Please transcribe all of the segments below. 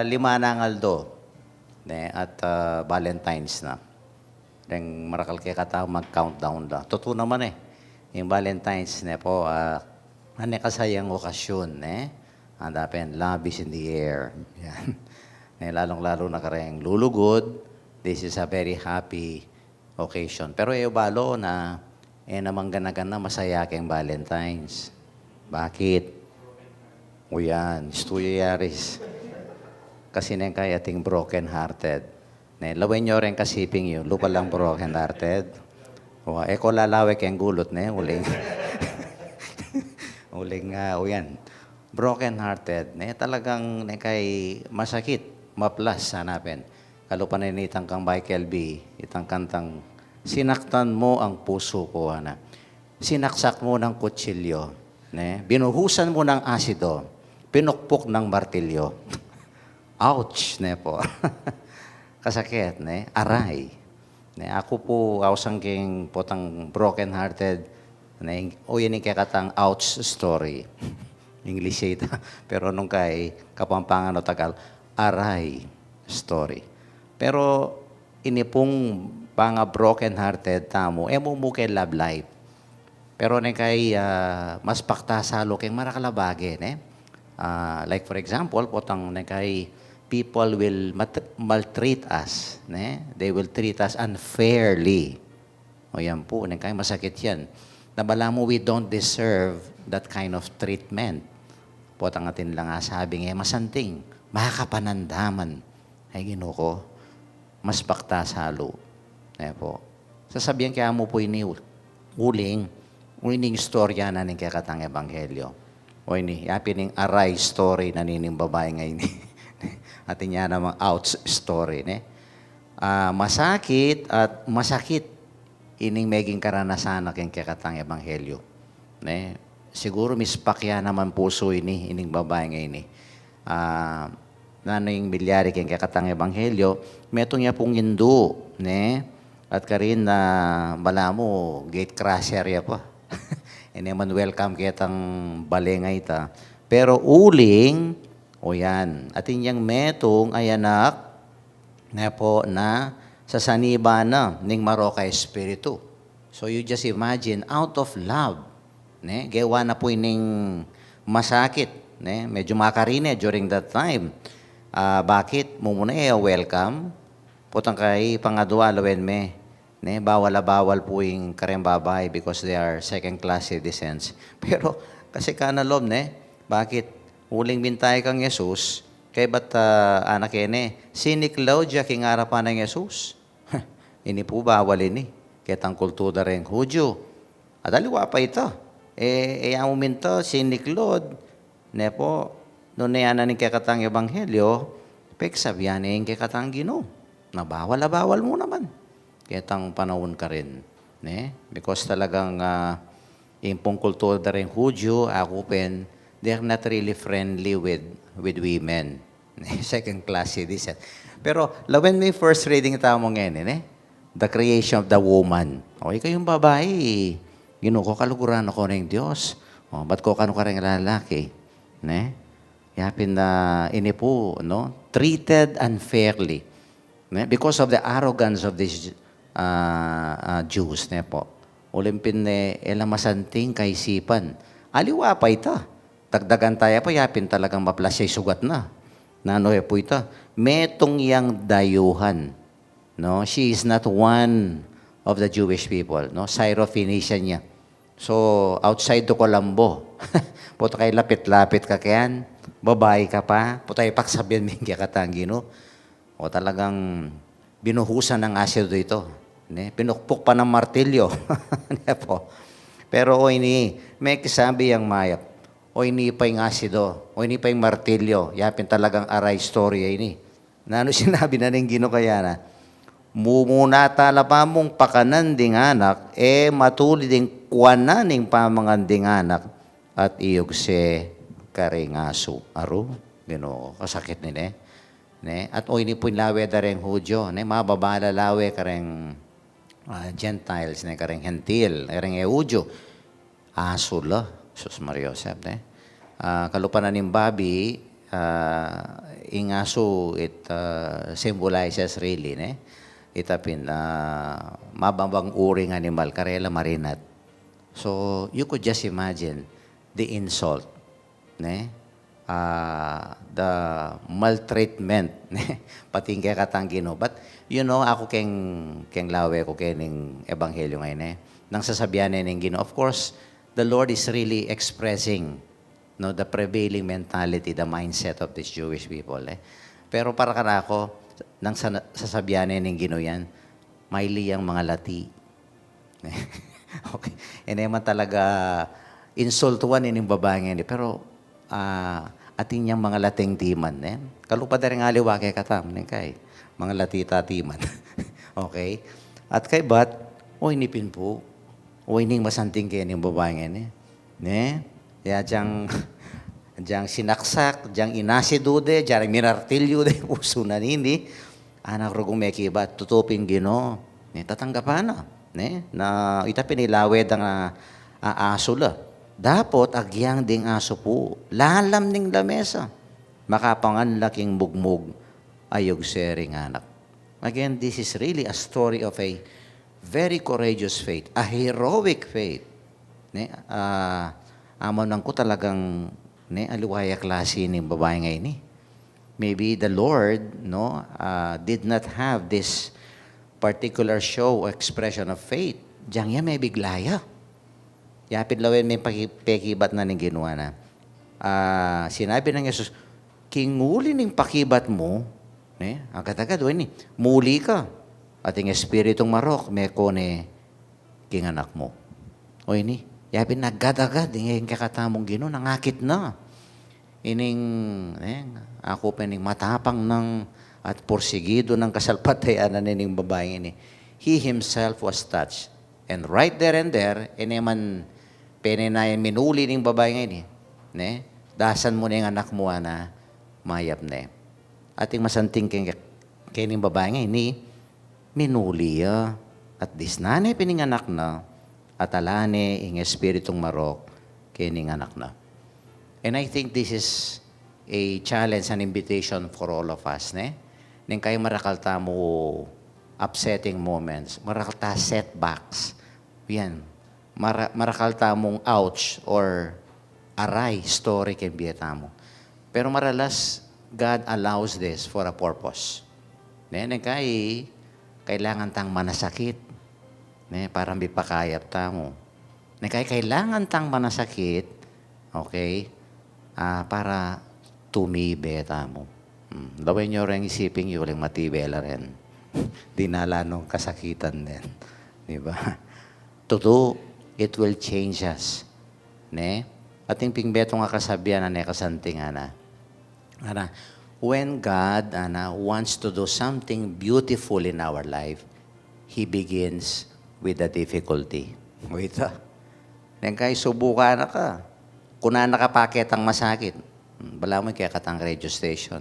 Lima na ang Aldo at Valentine's na. Deng marakal kaya kata mag-countdown da. Totoo naman yung Valentine's na po, kasayang okasyon Hanapin, love is in the air. Yan. Lalong-lalo na kareng lulugod. This is a very happy occasion. Pero balo na, namang gana-gana masaya kayong Valentine's. Bakit? O yan, Yaris. Kasi nang kaya ating broken-hearted. Lawin nyo rin kasiping yun, lupa lang broken-hearted. O, ko lalawik yung gulot uling. Uling o yan. Broken-hearted. Talagang kay masakit, maplas hanapin. Kalupaninitang kang Michael B. Itang kantang, sinaktan mo ang puso ko, Sinaksak mo ng kutsilyo. Binuhusan mo ng asido. Pinukpok ng martilyo. Ouch, po. Kasakit, aray. Ako po, sangking potang broken-hearted, yun yung kakatang ouch story. English ita. Pero nung kay Kapampangan o Tagal, aray story. Pero ini pong panga broken-hearted tamo, mumukay love life. Pero kay mas paktasalo kayong marakalabagin, like for example, potang kay people will maltreat us. They will treat us unfairly. O yan po, kay masakit yan. Nabala mo, we don't deserve that kind of treatment. Potang atin lang sabi masanting, makapanandaman. Ay Ginoo, mas paktasalo. Po. Sasabihan kaya mo po uling istorya na kaya katang ebanghelyo. O yapining aray story na nining babae ngayon. Atin niya namang outs story. Masakit at masakit ining maging karanasan na kaya katang ebanghelyo. Siguro mispakya naman puso ining babae ngayon. Nanoing bilyari kaya katang ebanghelyo, metong niya pong Hindu. At karin na bala mo, gate crasher ya pa. Man welcome kitang balengay ta. Pero uling, o yan, atin yang metong ay anak na sa saniba na ning Maroka Espiritu. So you just imagine, out of love, gawa na po ining masakit, medyo makarine during that time. Bakit? Mumuna welcome, putang kay pangadwa lawen me. Bawal po yung karembabay because they are second-class citizens. Pero kasi kanalom, bakit? Uling bintay kang Yesus, kay ba't anak sinik Claudia king arapan ng Yesus? Ini po bawal Ketang kultura rin Hudyo. At aliwa pa ito. Ang uminto, sinik Lord, po, noon na yan kakatang ebanghelyo, peksabihan kakatang Ginoo. Bawal mo naman. Ketang panahon ka rin. Because talagang yung kultura rin Hudyo, akupen, they're not really friendly with women. Second class citizen. Pero, lawen may first reading tamo ngayon, the creation of the woman. Okay kayong babae, Ginoo ko, kaluguran ako ng Diyos. Ba't ko kano ka rin lalaki? Yapin na inipo, treated unfairly. Because of the arrogance of these Jews, po. Ulimpin elamasanting kaisipan. Aliwa pa ito. Tagdagan tayo po, yapin talagang maplasya sugat na. Po ito. Metong yang dayuhan. She is not one of the Jewish people. Syrophoenician niya. So, outside to Colombo. Puto kayo lapit-lapit ka kayan. Babae ka pa. Puto kayo paksabihan mo yung kakatanggi, O talagang binuhusan ng asido ito. Pinukpok pa ng martilyo. Po. Pero may kisabi yung mayap. Ini pa yung asido. Ini pa yung martilyo. Yapin talagang aray story sinabi na ng Ginoo kaya na, mumuna talapa mong pakananding anak, matuli ding kuwananing pamanganding anak, at iyog se karingaso. Aro, Ginoo, kasakit at ini po lawe da rin Hudyo, mababala lawe kareng Gentiles, kareng Hentil, kareng Hudyo. Asula, Sus Maria Josep, kalupanan ng babi, ing aso, it symbolizes really, itapin, mababang uring animal, karela marinat. So, you could just imagine the insult, the maltreatment, pating kaya katanggino. But, ako keng lawe ko kening ebanghelyo ngayon, nang sasabihan ng Gino. Of course, the Lord is really expressing the prevailing mentality, the mindset of these Jewish people. Pero para ako, nang sasabihan ng Gino yan, may liyang mga lati. Okay. Naman talaga insultuan yung babae ngayon. Pero ating niyang mga lating timan. Kalupad na rin aliwa kay katam. Kay mga latita timan. Okay. At kay bat, inipin po. Ining masanting kayo yung babae ngayon. Kaya diyang sinaksak, diyang inasidude, diyang minartilyo de, puso na nini. Anak rugong may kibat, tutupin Gino. Tatanggapan na. Na ita pinilawed ang aso la. Dapat agyang ding aso po. Lalam ning lamesa. Makapangan laking mugmug ayog sering anak. Again, this is really a story of a very courageous faith, a heroic faith. Amanan ko talagang aliwaya klase ni babae ngayon. Maybe the Lord did not have this particular show or expression of faith. Diyan yan may biglaya. Yapid lawin may pakibat na ng ginawa na. Sinabi ng Jesus, kinguli ning pakibat mo, agad-agad, muli ka. Ating espiritong marok, may kone kinganak mo. Yapid na agad-agad, yung kakatamong Gino, nangakit na. Ako pa ning matapang ng at porsigido ng kasalpatayan na nining babae ini. He himself was touched. And right there and there, man peninayan minuli ning babae ini. Dasan mo na yung anak mo na mayap na. Ating masanting kining babae ini, minuli ya. At disnane pining anak na, at alane ing espiritong marok kining anak na. And I think this is a challenge, an invitation for all of us, Neng kayo marakalta mo upsetting moments, marakalta setbacks. Yan. Marakalta mong ouch or aray story can be mo. Pero maralas, God allows this for a purpose. Neng kailangan tang manasakit. Para mipakayap tamo. Neng kailangan tang manasakit, okay, para tumibe tamo. Lawin nyo rin isipin yung matibela rin. Dinala nung kasakitan din. Diba? Totoo, it will change us. Ating pingbetong kasabihan na kasanting when God wants to do something beautiful in our life, He begins with the difficulty. Wait kay subukan na ka. Kuna nakapakit ang masakit. Bala mo kaya katang radio station,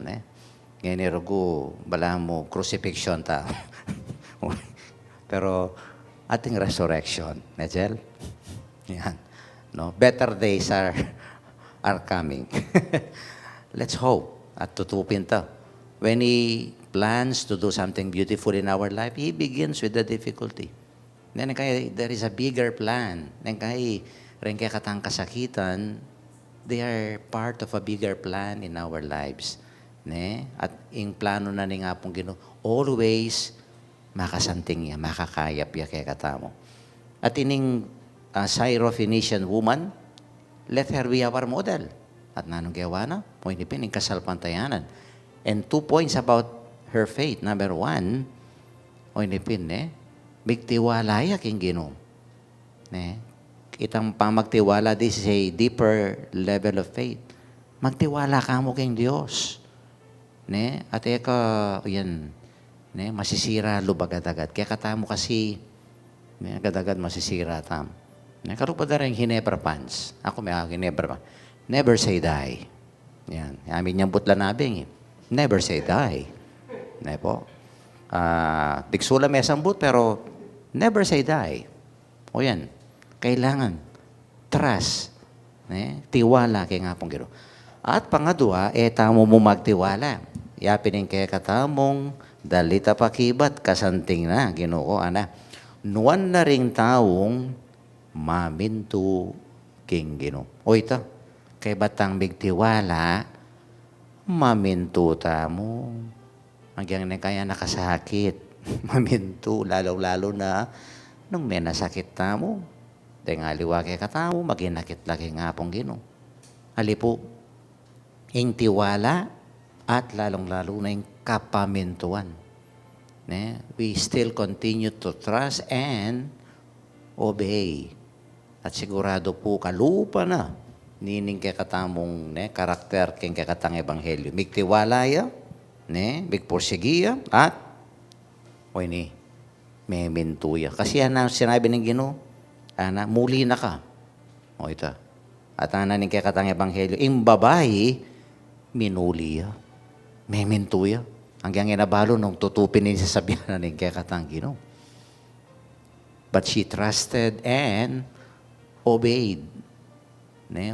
Ngayon rugo, bala mo, crucifixion ta. Pero, ating resurrection, Nejel? Yan. Better days are coming. Let's hope at tutupin ta. When He plans to do something beautiful in our life, He begins with the difficulty. Then there is a bigger plan. Then rin kaya katang kasakitan, they are part of a bigger plan in our lives. At yung plano na ni nga pong Ginoo, always makasanting niya, makakayap niya kaya katamo. At ining Syrophoenician woman, let her be our model. At nanong gawa na, puinipin, yung kasalpantayanan. And 2 points about her faith. Number 1, puinipin, bigtiwala yaking Ginoo. Itang pamagtiwala, this is a deeper level of faith. Magtiwala ka mo kayong Diyos. At yan, masisira lubag-agad. Kaya katamo kasi, agad-agad masisira tam. Karupad na rin Ginebra pants. Ako may Ginebra pants. Never say die. Yan. Amin niyang butla nabing. Never say die. Po. Tigsula may sambut, pero never say die. O yan. Kailangan. Trust. Tiwala kay nga pong Ginoo. At pangadwa, tamo mo magtiwala. Yapinin kaya katamong dalita pakibat kasanting na Ginoo ana. Nuwan na ring taong mamintu king Ginoo. O ito, kay batang bigtiwala, mamintu tamo. Hanggang na kaya nakasakit. Mamintu, lalo-lalo na nung may nasakit tamo. Tengaliwa kay katamo, maginakit lagi nga pong Ginoo. Halipo, ing tiwala at lalong-lalo na yung kapamintuan. We still continue to trust and obey. At sigurado po kalupa na nining kay katamong karakter king kay katang ebanghelyo. Migtiwala ya, migporsigiya at may mintuya. Kasi yan ang sinabi ng Ginoo, ana, muli na ka. O ito. At ana ning kay katang ebanghelyo, ing babae, minuli ya. May mintuya. Hanggang inabalo nung tutupin din sa sabihan ng kay katang Ginoo. But she trusted and obeyed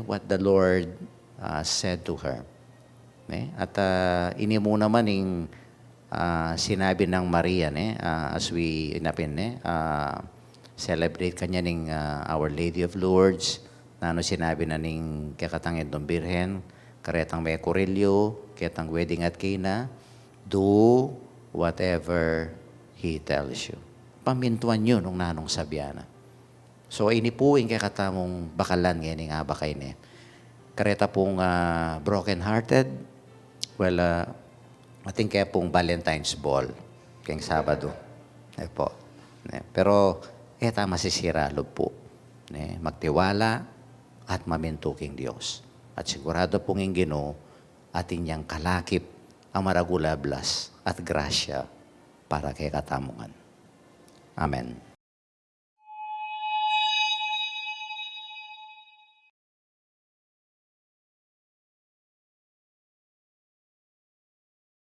what the Lord said to her. At ini mo naman yung sinabi ng Maria as we celebrate kanya ng Our Lady of Lourdes, na sinabi na ning kakatangin ng Birhen, karetang may Corelio, ketang wedding at Cana, do whatever He tells you. Pamintuan nyo nung nanong sabiana. So, ini po yung kakatamong bakalan ngayon nga ba kayo niya. Kareta pong broken-hearted, well, ating kaya pong Valentine's Ball, kayong Sabado. Po. Pero, masisira loob po. Magtiwala at mamintuking Diyos. At sigurado pong yung Ginoo, ating niyang kalakip ang maragulablas at grasya para kay katamungan. Amen.